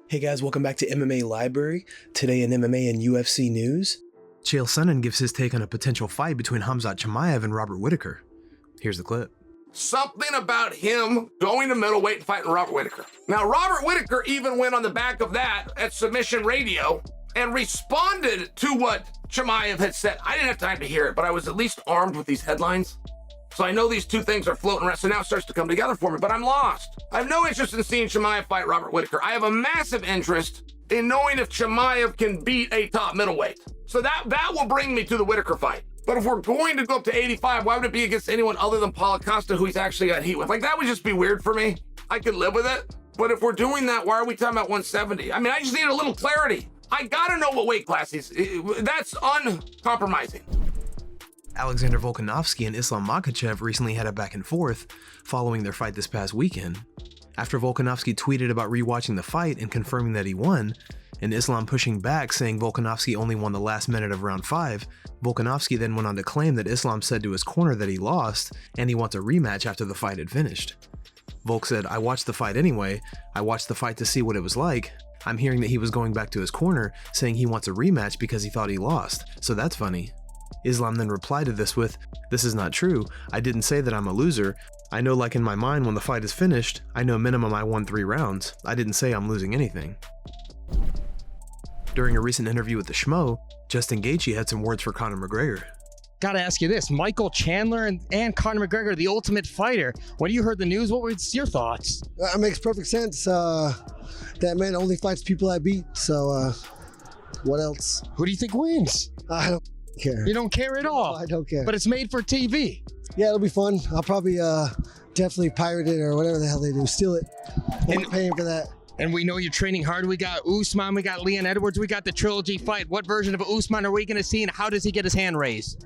Hey guys, welcome back to MMA Library. Today in MMA and UFC news, Chael Sonnen gives his take on a potential fight between Khamzat Chimaev and Robert Whittaker. Here's the clip. Something about him going to middleweight and fighting Robert Whittaker. Now, Robert Whittaker even went on the back of that at Submission Radio and responded to what Chimaev had said. I didn't have time to hear it, but I was at least armed with these headlines. So I know these two things are floating around, so now it starts to come together for me, but I'm lost. I have no interest in seeing Chimaev fight Robert Whittaker. I have a massive interest in knowing if Chimaev can beat a top middleweight. So that will bring me to the Whittaker fight. But if we're going to go up to 85, why would it be against anyone other than Paulo Costa, who he's actually got heat with? Like, that would just be weird for me. I could live with it. But if we're doing that, why are we talking about 170? I mean, I just need a little clarity. I gotta know what weight class he's. That's uncompromising. Alexander Volkanovski and Islam Makhachev recently had a back and forth following their fight this past weekend. After Volkanovski tweeted about rewatching the fight and confirming that he won, and Islam pushing back saying Volkanovski only won the last minute of round 5, Volkanovski then went on to claim that Islam said to his corner that he lost and he wants a rematch after the fight had finished. Volk said, "I watched the fight anyway. I watched the fight to see what it was like. I'm hearing that he was going back to his corner saying he wants a rematch because he thought he lost, so that's funny." Islam then replied to this with, "This is not true. I didn't say that I'm a loser. I know, like in my mind, when the fight is finished, I know minimum I won 3 rounds. I didn't say I'm losing anything." During a recent interview with the Schmo, Justin Gaethje had some words for Conor McGregor. Gotta ask you this, Michael Chandler and Conor McGregor, the ultimate fighter. When you heard the news, what were your thoughts? That makes perfect sense. That man only fights people I beat, so what else? Who do you think wins? I don't care. You don't care at all? I don't care. But it's made for TV. Yeah, it'll be fun. I'll probably definitely pirate it or whatever the hell they do. Steal it. I'm paying for that. And we know you're training hard. We got Usman, we got Leon Edwards, we got the trilogy fight. What version of Usman are we going to see, and how does he get his hand raised?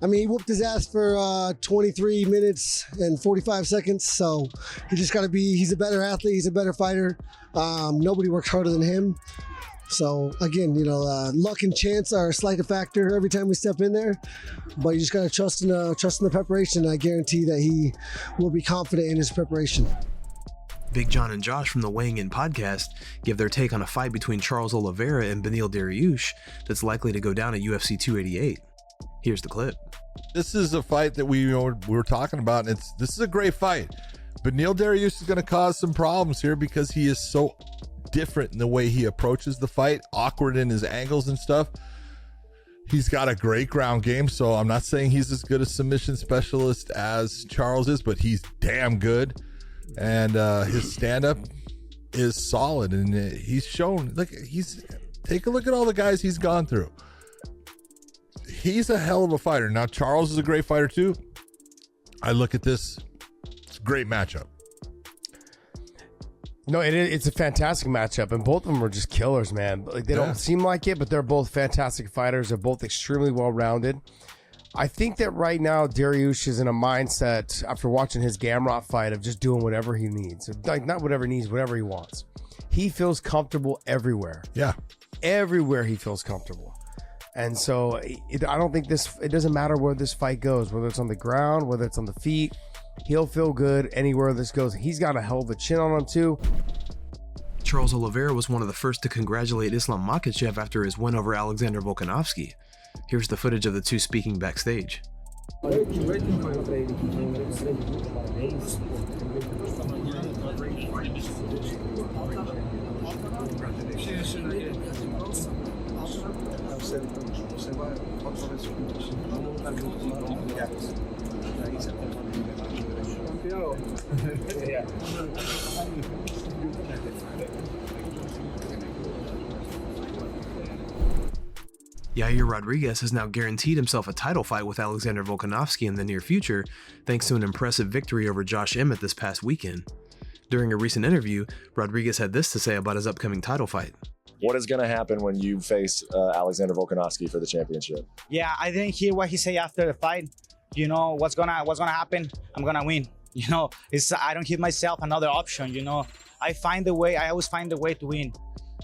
I mean, he whooped his ass for 23 minutes and 45 seconds, so he just got to be, he's a better athlete, he's a better fighter. Nobody works harder than him. So again, you know, luck and chance are a slight factor every time we step in there, but you just got to trust in the preparation. I guarantee that he will be confident in his preparation. Big John and Josh from the Weighing In podcast give their take on a fight between Charles Oliveira and Beneil Dariush that's likely to go down at UFC 288. Here's the clip. This is a fight that we were talking about, and this is a great fight. Beneil Dariush is going to cause some problems here because he is so different in the way he approaches the fight, awkward in his angles and stuff. He's got a great ground game, so I'm not saying he's as good a submission specialist as Charles is, but he's damn good. And his stand-up is solid, and he's shown, like, take a look at all the guys he's gone through. He's a hell of a fighter. Now, Charles is a great fighter too. I look at this, it's a great matchup. No, it's a fantastic matchup, and both of them are just killers, man. Like, they don't seem like it, but they're both fantastic fighters. They're both extremely well-rounded. I think that right now Dariush is in a mindset after watching his Gamrot fight of just doing whatever he needs. Like, not whatever he needs, whatever he wants. He feels comfortable everywhere. Yeah. Everywhere he feels comfortable. And so I don't think it doesn't matter where this fight goes, whether it's on the ground, whether it's on the feet. He'll feel good anywhere this goes. He's got a hell of a chin on him too. Charles Oliveira was one of the first to congratulate Islam Makhachev after his win over Alexander Volkanovski. Here's the footage of the two speaking backstage. Yair Rodriguez has now guaranteed himself a title fight with Alexander Volkanovski in the near future, thanks to an impressive victory over Josh Emmett this past weekend. During a recent interview, Rodriguez had this to say about his upcoming title fight. What is going to happen when you face Alexander Volkanovski for the championship? Yeah, I didn't hear what he said after the fight. You know, what's gonna happen? I'm gonna win. You know, I don't give myself another option. You know, I always find a way to win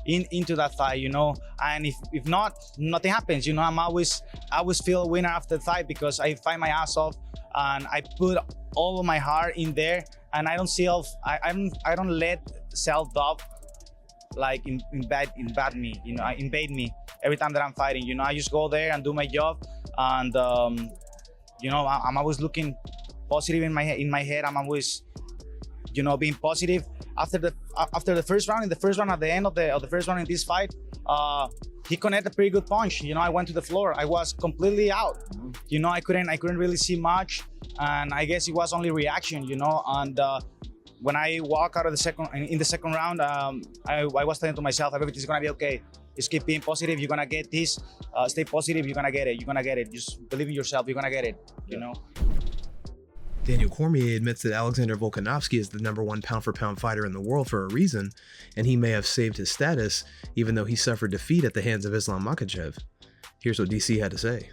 into that fight. You know, and if not, nothing happens. You know, I always feel a winner after the fight because I fight my ass off and I put all of my heart in there, and I don't let self-doubt like invade me, you know, invade me every time that I'm fighting. You know, I just go there and do my job, and you know, I'm always looking positive in my head. I'm always, you know, being positive. After the first round, at the end of the first round in this fight, he connected a pretty good punch. You know, I went to the floor. I was completely out. You know, I couldn't really see much, and I guess it was only reaction. You know, and when I walk out of in the second round, I was telling to myself, everything's gonna be okay. Just keep being positive. You're gonna get this. Stay positive. You're gonna get it. You're gonna get it. Just believe in yourself. You're gonna get it. You know. Daniel Cormier admits that Alexander Volkanovski is the #1 pound-for-pound fighter in the world for a reason, and he may have saved his status even though he suffered defeat at the hands of Islam Makhachev. Here's what DC had to say.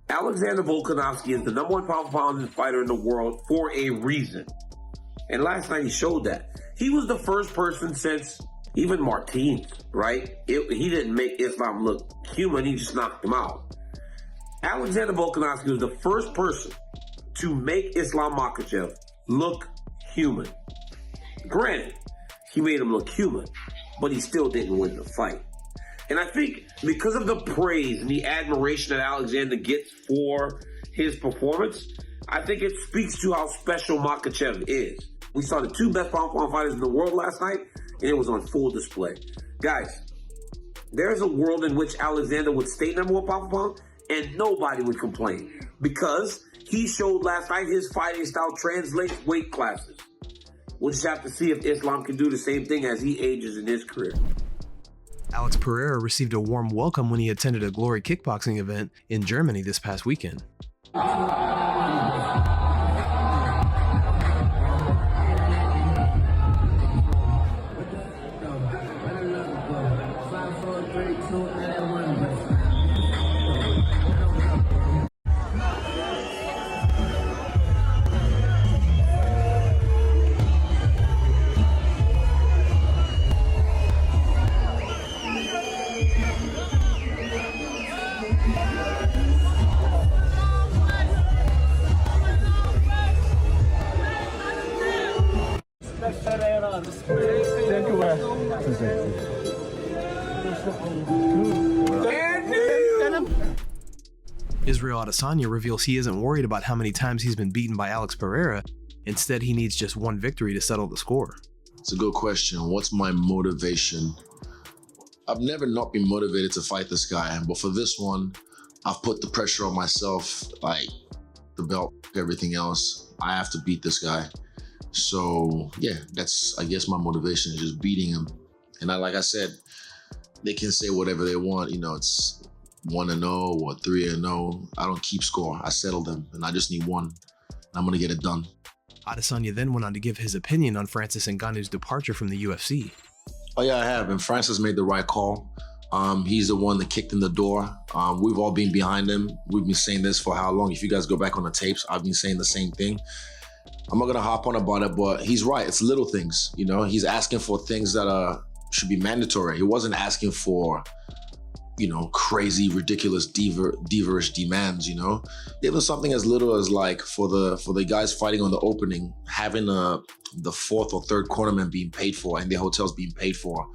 Alexander Volkanovski is the #1 pound-for-pound fighter in the world for a reason. And last night he showed that. He was the first person since even Martins, right? He didn't make Islam look human, he just knocked him out. Alexander Volkanovski was the first person to make Islam Makhachev look human. Granted, he made him look human, but he still didn't win the fight. And I think because of the praise and the admiration that Alexander gets for his performance, I think it speaks to how special Makhachev is. We saw the 2 best pound-for-pound fighters in the world last night, and it was on full display. Guys, there's a world in which Alexander would stay #1 pound-for-pound, and nobody would complain, because he showed last night his fighting style translates weight classes. We'll just have to see if Islam can do the same thing as he ages in his career. Alex Pereira received a warm welcome when he attended a Glory kickboxing event in Germany this past weekend. Israel Adesanya reveals he isn't worried about how many times he's been beaten by Alex Pereira. Instead, he needs just one victory to settle the score. It's a good question. What's my motivation? I've never not been motivated to fight this guy, but for this one, I've put the pressure on myself, like the belt, everything else. I have to beat this guy. So yeah, that's, I guess, my motivation is just beating him. And like I said, they can say whatever they want. You know, it's 1-0 or 3-0. I don't keep score. I settle them, and I just need one. And I'm gonna get it done. Adesanya then went on to give his opinion on Francis Ngannou's departure from the UFC. Oh yeah, I have, and Francis made the right call. He's the one that kicked in the door. We've all been behind him. We've been saying this for how long? If you guys go back on the tapes, I've been saying the same thing. I'm not gonna hop on about it, but he's right. It's little things, you know. He's asking for things that should be mandatory. He wasn't asking for, you know, crazy, ridiculous, diva-ish demands, you know. Even something as little as, like, for the guys fighting on the opening, having the 4th or 3rd cornerman being paid for and their hotels being paid for.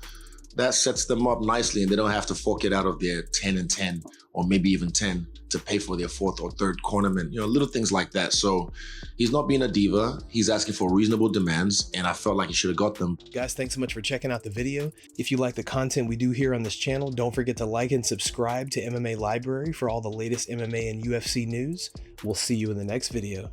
That sets them up nicely, and they don't have to fork it out of their 10 and 10 or maybe even 10 to pay for their 4th or 3rd cornerman, you know, little things like that. So he's not being a diva. He's asking for reasonable demands, and I felt like he should have got them. Guys, thanks so much for checking out the video. If you like the content we do here on this channel, don't forget to like and subscribe to MMA Library for all the latest MMA and UFC news. We'll see you in the next video.